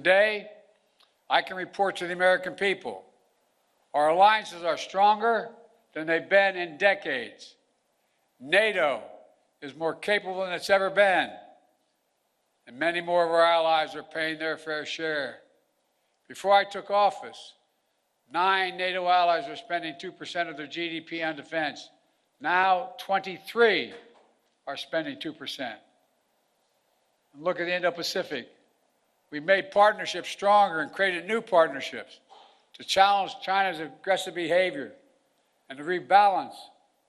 today, I can report to the American people, our alliances are stronger than they've been in decades. NATO is more capable than it's ever been, and many more of our allies are paying their fair share. Before I took office, 9 NATO allies were spending 2% of their GDP on defense. Now 23 are spending 2%. And look at the Indo-Pacific. We made partnerships stronger and created new partnerships to challenge China's aggressive behavior and to rebalance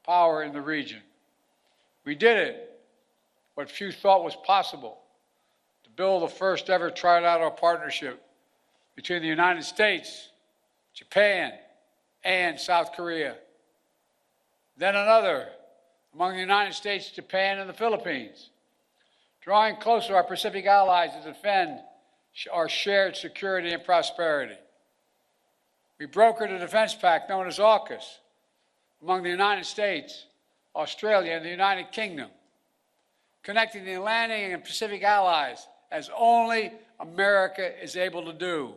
power in the region. We did it, what few thought was possible, to build the first ever trilateral partnership between the United States, Japan, and South Korea. Then another among the United States, Japan, and the Philippines, drawing closer our Pacific allies to defend our shared security and prosperity. We brokered a defense pact known as AUKUS among the United States, Australia, and the United Kingdom, connecting the Atlantic and Pacific allies as only America is able to do.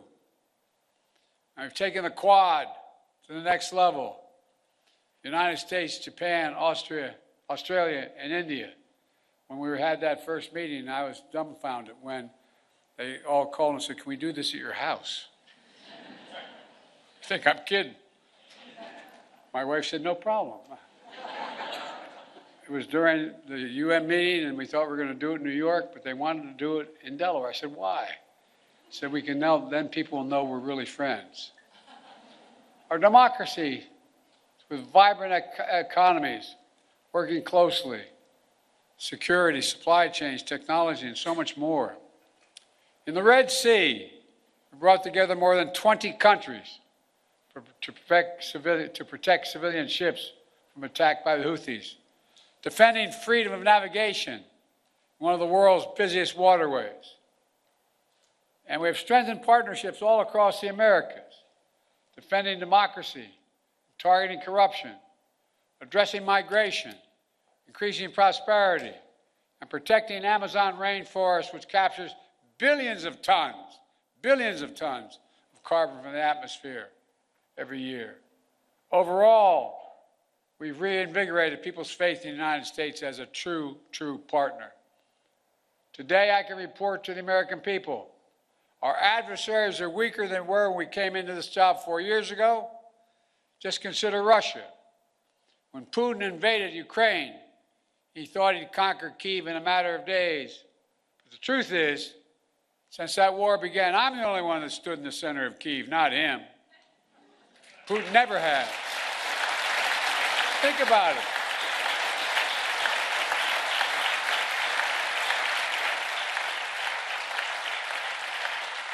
And we've taken the Quad to the next level. The United States, Japan, Australia, and India. When we had that first meeting, I was dumbfounded when they all called and said, "Can we do this at your house?" I think I'm kidding. My wife said, "No problem." It was during the UN meeting, and we thought we were going to do it in New York, but they wanted to do it in Delaware. I said, "Why?" He said, "We can know, then people will know we're really friends." Our democracy, with vibrant economies, working closely, security, supply chains, technology, and so much more. In the Red Sea, we brought together more than 20 countries to protect civilian ships from attack by the Houthis, defending freedom of navigation, one of the world's busiest waterways. And we have strengthened partnerships all across the Americas, defending democracy, targeting corruption, addressing migration, increasing prosperity, and protecting Amazon rainforest, which captures billions of tons of carbon from the atmosphere every year. Overall, we've reinvigorated people's faith in the United States as a true partner. Today, I can report to the American people, our adversaries are weaker than were when we came into this job 4 years ago. Just consider Russia. When Putin invaded Ukraine, he thought he'd conquer Kyiv in a matter of days. But the truth is, since that war began, I'm the only one that stood in the center of Kyiv, not him. Putin never has. Think about it.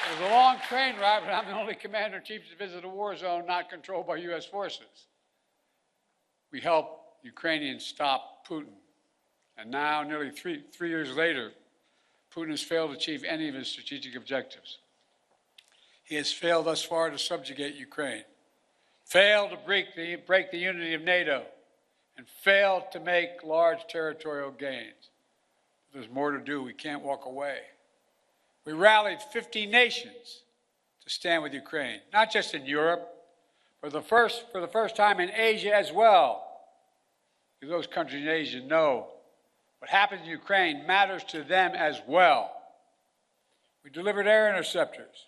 It was a long train ride, but I'm the only commander-in-chief to visit a war zone not controlled by U.S. forces. We helped Ukrainians stop Putin. And now, nearly three years later, Putin has failed to achieve any of his strategic objectives. He has failed thus far to subjugate Ukraine, failed to break the unity of NATO, and failed to make large territorial gains. There's more to do. We can't walk away. We rallied 50 nations to stand with Ukraine, not just in Europe, but for the first time in Asia as well. Because those countries in Asia know what happens in Ukraine matters to them as well. We delivered air interceptors,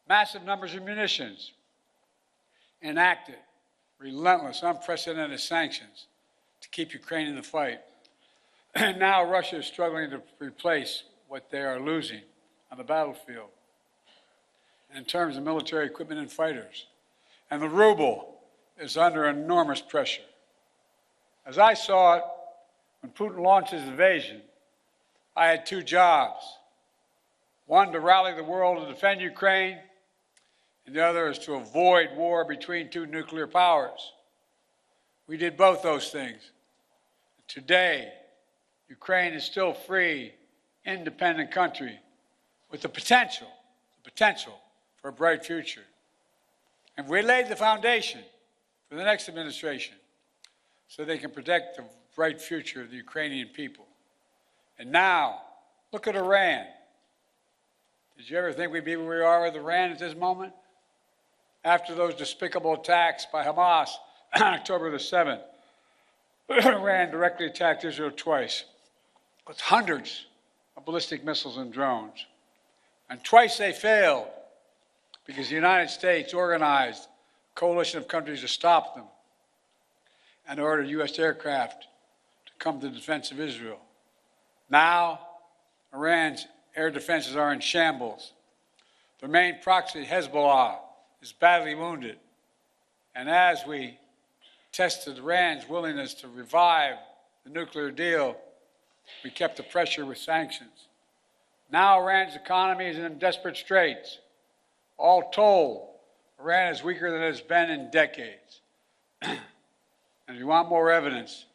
massive numbers of munitions, enacted relentless, unprecedented sanctions to keep Ukraine in the fight. And now Russia is struggling to replace what they are losing on the battlefield in terms of military equipment and fighters. And the ruble is under enormous pressure. As I saw it, when Putin launched his invasion, I had 2 jobs. One, to rally the world to defend Ukraine, and the other is to avoid war between 2 nuclear powers. We did both those things. Today, Ukraine is still a free, independent country with the potential for a bright future. And we laid the foundation for the next administration so they can protect the bright future of the Ukrainian people. And now, look at Iran. Did you ever think we'd be where we are with Iran at this moment? After those despicable attacks by Hamas on October the 7th, Iran directly attacked Israel twice with hundreds of ballistic missiles and drones. And twice they failed because the United States organized a coalition of countries to stop them and ordered U.S. aircraft to come to the defense of Israel. Now, Iran's air defenses are in shambles. Their main proxy, Hezbollah, is badly wounded. And as we tested Iran's willingness to revive the nuclear deal, we kept the pressure with sanctions. Now Iran's economy is in desperate straits. All told, Iran is weaker than it has been in decades. And if you want more evidence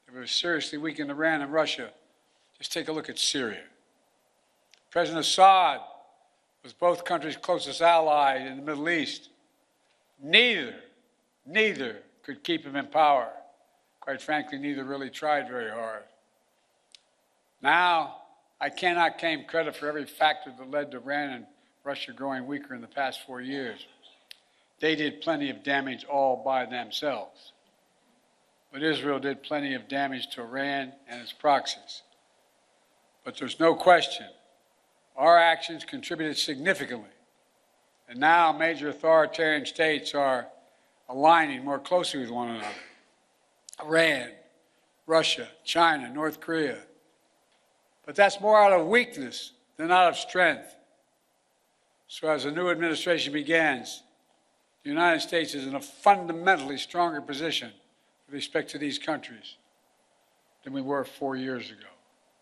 that we've seriously weakened Iran and Russia, just take a look at Syria. President Assad was both countries' closest ally in the Middle East. Neither could keep him in power. Quite frankly, neither really tried very hard. Now, I cannot claim credit for every factor that led to Iran and Russia growing weaker in the past 4 years. They did plenty of damage all by themselves. But Israel did plenty of damage to Iran and its proxies. But there's no question, our actions contributed significantly. And now major authoritarian states are aligning more closely with one another. Iran, Russia, China, North Korea. But that's more out of weakness than out of strength. So as the new administration begins, the United States is in a fundamentally stronger position with respect to these countries than we were 4 years ago.